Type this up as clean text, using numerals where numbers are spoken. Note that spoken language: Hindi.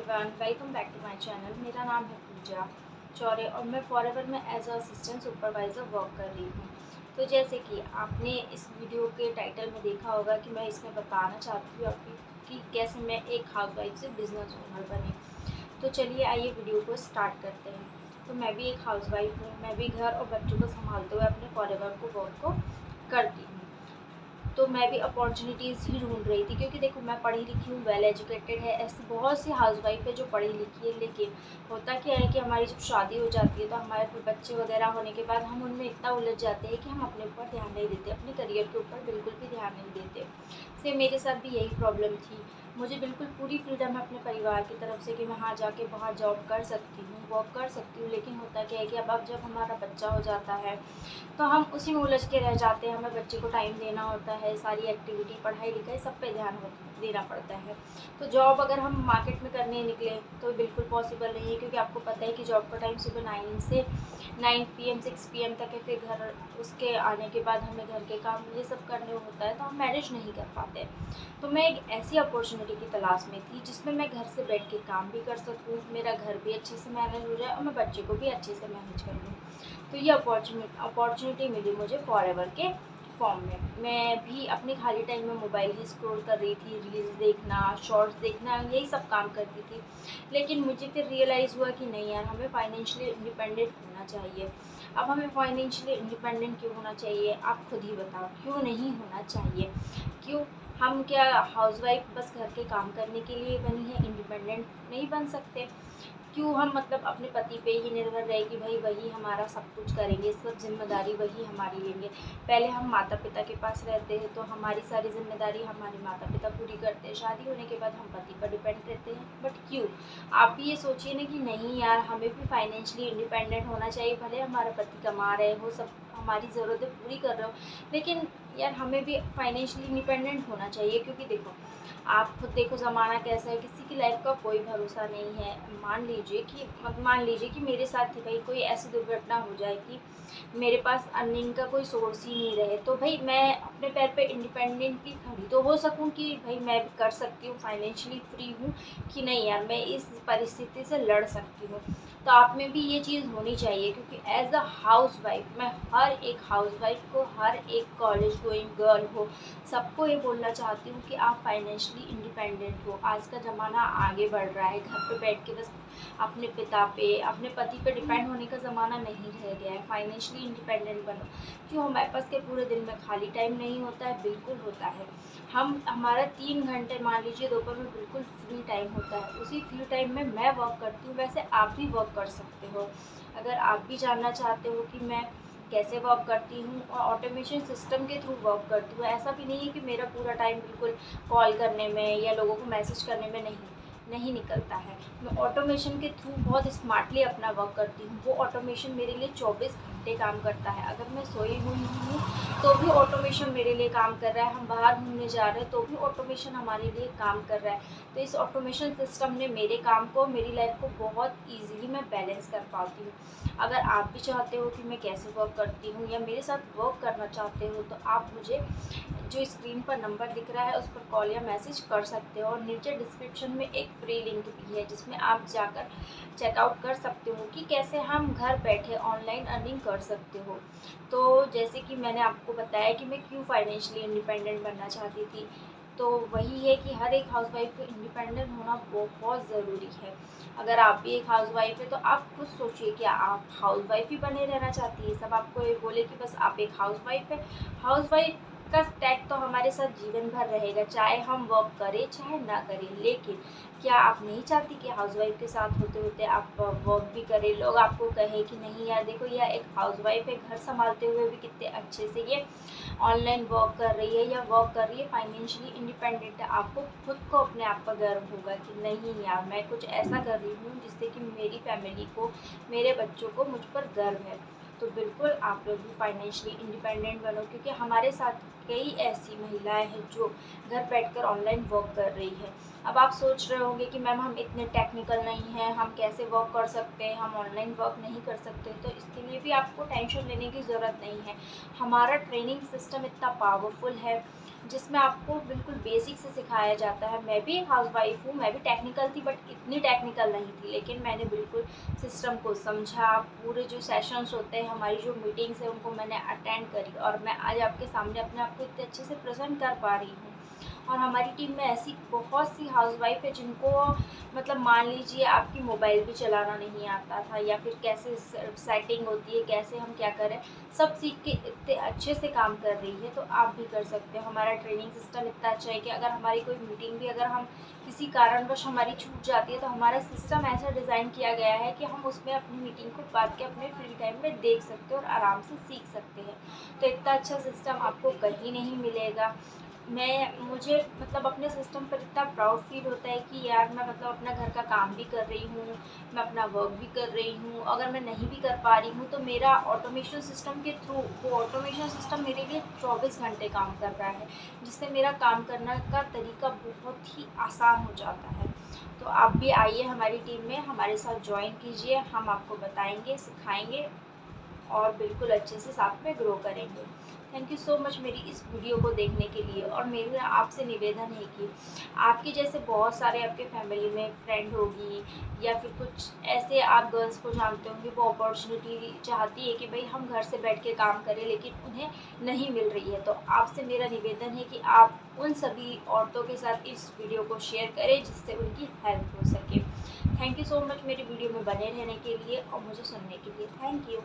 Everyone, welcome back to my channel. मेरा नाम है पूजा चौरे और मैं फॉरएवर में as a assistant supervisor work कर रही हूँ। तो जैसे कि आपने इस वीडियो के टाइटल में देखा होगा कि मैं इसमें बताना चाहती हूँ आपकी कि कैसे मैं एक हाउसवाइफ से बिज़नेस ओनर बनी। तो चलिए आइए वीडियो को स्टार्ट करते हैं। तो मैं भी एक हाउसवाइफ हूँ, मैं भी घर और बच्चों को संभालते हुए अपने फॉरएवर को वर्क को करती हूँ। तो मैं भी अपॉर्चुनिटीज़ ही ढूंढ रही थी, क्योंकि देखो मैं पढ़ी लिखी हूँ, वेल एजुकेटेड है। ऐसी बहुत सी हाउसवाइफ है जो पढ़ी लिखी है, लेकिन होता क्या है कि हमारी जब शादी हो जाती है तो हमारे फिर बच्चे वगैरह होने के बाद हम उनमें इतना उलझ जाते हैं कि हम अपने ऊपर ध्यान नहीं देते, अपने करियर के ऊपर बिल्कुल भी ध्यान नहीं देते। सेम मेरे साथ भी यही प्रॉब्लम थी। मुझे बिल्कुल पूरी फ्रीडम है अपने परिवार की तरफ से कि मैं हाँ जाके वहाँ जॉब कर सकती हूँ, वर्क कर सकती हूँ, लेकिन होता क्या है कि अब जब हमारा बच्चा हो जाता है तो हम उसी में उलझ के रह जाते हैं। हमें बच्चे को टाइम देना होता है, सारी एक्टिविटी, पढ़ाई लिखाई सब पे ध्यान देना पड़ता है। तो जॉब अगर हम मार्केट में करने निकले तो बिल्कुल पॉसिबल नहीं है, क्योंकि आपको पता है कि जॉब का टाइम सुबह 9 से 9 PM 6 PM तक है। फिर घर उसके आने के बाद हमें घर के काम ये सब करने होता है, तो हम मैनेज नहीं कर पाते। तो मैं एक ऐसी अपॉर्चुनिटी की तलाश में थी जिसमें मैं घर से बैठ के काम भी कर सकूँ, मेरा घर भी अच्छे से मैनेज हो जाए और मैं बच्चे को भी अच्छे से मैनेज कर लूँ। तो ये अपॉर्चुनिटी मिली मुझे फॉरएवर के फॉर्म में। मैं भी अपने खाली टाइम में मोबाइल ही स्क्रॉल कर रही थी, रील्स देखना, शॉर्ट्स देखना, यही सब काम करती थी। लेकिन मुझे फिर रियलाइज़ हुआ कि नहीं यार, हमें फाइनेंशियली इंडिपेंडेंट होना चाहिए। अब हमें फाइनेंशियली इंडिपेंडेंट क्यों होना चाहिए, आप खुद ही बताओ, क्यों नहीं होना चाहिए? क्यों हम क्या हाउसवाइफ बस घर के काम करने के लिए बनी है, इंडिपेंडेंट नहीं बन सकते? क्यों हम मतलब अपने पति पे ही निर्भर रहे कि भाई वही हमारा सब कुछ करेंगे, सब जिम्मेदारी वही हमारी लेंगे? पहले हम माता पिता के पास रहते हैं तो हमारी सारी जिम्मेदारी हमारे माता पिता पूरी करते हैं, शादी होने के बाद हम पति पर डिपेंड रहते हैं। बट क्यों? आप भी ये सोचिए ना कि नहीं यार, हमें भी फाइनेंशियली इंडिपेंडेंट होना चाहिए। भले हमारा पति कमा रहे हो, सब हमारी ज़रूरतें पूरी कर रहे हो, लेकिन यार हमें भी फाइनेंशियली इंडिपेंडेंट होना चाहिए। क्योंकि देखो, आप खुद देखो ज़माना कैसा है, किसी की लाइफ का कोई भरोसा नहीं है। मान लीजिए कि मेरे साथ ही भाई कोई ऐसी दुर्घटना हो जाए कि मेरे पास अर्निंग का कोई सोर्स ही नहीं रहे, तो भाई मैं अपने पैर पे इंडिपेंडेंटली खड़ी तो हो सकूं कि भाई मैं भी कर सकती हूँ, फाइनेंशियली फ्री हूँ कि नहीं यार, मैं इस परिस्थिति से लड़ सकती हूँ। तो आप में भी ये चीज़ होनी चाहिए, क्योंकि एज अ हाउस वाइफ मैं हर एक हाउस वाइफ को, हर एक कॉलेज गोइंग गर्ल हो, सबको ये बोलना चाहती हूँ कि आप फाइनेंशियली इंडिपेंडेंट हो। आज का ज़माना आगे बढ़ रहा है, घर पे बैठ के बस अपने पिता पे, अपने पति पे डिपेंड होने का ज़माना नहीं रह गया है। फाइनेंशियली इंडिपेंडेंट बनो। क्यों हमारे पास के पूरे दिन में खाली टाइम नहीं होता है? बिल्कुल होता है। हमारा 3 घंटे मान लीजिए दोपहर में बिल्कुल फ्री टाइम होता है, उसी फ्री टाइम में मैं वर्क करती हूँ। वैसे आप भी वर्क कर सकते हो। अगर आप भी जानना चाहते हो कि मैं कैसे वर्क करती हूँ और ऑटोमेशन सिस्टम के थ्रू वर्क करती हूँ, ऐसा भी नहीं है कि मेरा पूरा टाइम बिल्कुल कॉल करने में या लोगों को मैसेज करने में नहीं निकलता है। मैं ऑटोमेशन के थ्रू बहुत स्मार्टली अपना वर्क करती हूँ। वो ऑटोमेशन मेरे लिए 24 घंटे काम करता है। अगर मैं सोई हुई हूँ तो भी ऑटोमेशन मेरे लिए काम कर रहा है, हम बाहर घूमने जा रहे हैं तो भी ऑटोमेशन हमारे लिए काम कर रहा है। तो इस ऑटोमेशन सिस्टम ने मेरे काम को, मेरी लाइफ को बहुत ईजिली मैं बैलेंस कर पाती हूँ। अगर आप भी चाहते हो कि मैं कैसे वर्क करती हूँ या मेरे साथ वर्क करना चाहते हो, तो आप मुझे जो स्क्रीन पर नंबर दिख रहा है उस पर कॉल या मैसेज कर सकते हो। और नीचे डिस्क्रिप्शन में एक फ्री लिंक भी है जिसमें आप जाकर चेकआउट कर सकते हो कि कैसे हम घर बैठे ऑनलाइन अर्निंग कर सकते हो। तो जैसे कि मैंने आपको बताया कि मैं क्यों फाइनेंशियली इंडिपेंडेंट बनना चाहती थी, तो वही है कि हर एक हाउसवाइफ को इंडिपेंडेंट होना बहुत ज़रूरी है। अगर आप भी एक हाउसवाइफ है तो आप खुद सोचिए कि आप हाउसवाइफ ही बने रहना चाहती है? सब आपको ये बोले कि बस आप एक हाउसवाइफ है। हाउसवाइफ का टैग तो हमारे साथ जीवन भर रहेगा, चाहे हम वर्क करें चाहे ना करें। लेकिन क्या आप नहीं चाहती कि हाउसवाइफ के साथ होते होते आप वर्क भी करें, लोग आपको कहें कि नहीं यार देखो यह एक हाउसवाइफ है, घर संभालते हुए भी कितने अच्छे से ये ऑनलाइन वर्क कर रही है या वर्क कर रही है, फाइनेंशियली इंडिपेंडेंट है। आपको खुद को अपने आप पर गर्व होगा कि नहीं यार, मैं कुछ ऐसा कर रही हूँ जिससे कि मेरी फैमिली को, मेरे बच्चों को मुझ पर गर्व है। तो बिल्कुल आप लोग भी फाइनेंशियली इंडिपेंडेंट बनो, क्योंकि हमारे साथ कई ऐसी महिलाएं हैं जो घर बैठकर ऑनलाइन वर्क कर रही है। अब आप सोच रहे होंगे कि मैम हम इतने टेक्निकल नहीं हैं, हम कैसे वर्क कर सकते हैं, हम ऑनलाइन वर्क नहीं कर सकते। तो इसके लिए भी आपको टेंशन लेने की ज़रूरत नहीं है। हमारा ट्रेनिंग सिस्टम इतना पावरफुल है, जिसमें आपको बिल्कुल बेसिक से सिखाया जाता है। मैं भी एक हाउसवाइफ हूँ, मैं भी टेक्निकल थी बट इतनी टेक्निकल नहीं थी, लेकिन मैंने बिल्कुल सिस्टम को समझा। पूरे जो सेशंस होते हैं, हमारी जो मीटिंग्स है, उनको मैंने अटेंड करी और मैं आज आपके सामने अपने आप को इतने अच्छे से प्रेजेंट कर पा रही हूँ। और हमारी टीम में ऐसी बहुत सी हाउसवाइफ है जिनको मतलब मान लीजिए आपकी मोबाइल भी चलाना नहीं आता था, या फिर कैसे सेटिंग होती है, कैसे हम क्या करें, सब सीख के इतने अच्छे से काम कर रही है। तो आप भी कर सकते हो। हमारा ट्रेनिंग सिस्टम इतना अच्छा है कि अगर हमारी कोई मीटिंग भी अगर हम किसी कारणवश हमारी छूट जाती है, तो हमारा सिस्टम ऐसा डिज़ाइन किया गया है कि हम उसमें अपनी मीटिंग को बाद के अपने फ्री टाइम में देख सकते हैं और आराम से सीख सकते हैं। तो इतना अच्छा सिस्टम आपको कहीं नहीं मिलेगा। मुझे मतलब अपने सिस्टम पर इतना प्राउड फील होता है कि यार मैं मतलब अपना घर का काम भी कर रही हूँ, मैं अपना वर्क भी कर रही हूँ। अगर मैं नहीं भी कर पा रही हूँ तो मेरा ऑटोमेशन सिस्टम के थ्रू वो ऑटोमेशन सिस्टम मेरे लिए 24 घंटे काम कर रहा है, जिससे मेरा काम करने का तरीका बहुत ही आसान हो जाता है। तो आप भी आइए हमारी टीम में, हमारे साथ ज्वाइन कीजिए। हम आपको बताएंगे, सिखाएंगे और बिल्कुल अच्छे से साथ में ग्रो करेंगे। थैंक यू सो मच मेरी इस वीडियो को देखने के लिए। और मेरा आपसे निवेदन है कि आपके जैसे बहुत सारे आपके फैमिली में फ्रेंड होगी, या फिर कुछ ऐसे आप गर्ल्स को जानते होंगे वो अपॉर्चुनिटी चाहती है कि भाई हम घर से बैठ के काम करें, लेकिन उन्हें नहीं मिल रही है। तो आपसे मेरा निवेदन है कि आप उन सभी औरतों के साथ इस वीडियो को शेयर करें, जिससे उनकी हेल्प हो सके। थैंक यू सो मच मेरी वीडियो में बने रहने के लिए और मुझे सुनने के लिए। Thank you.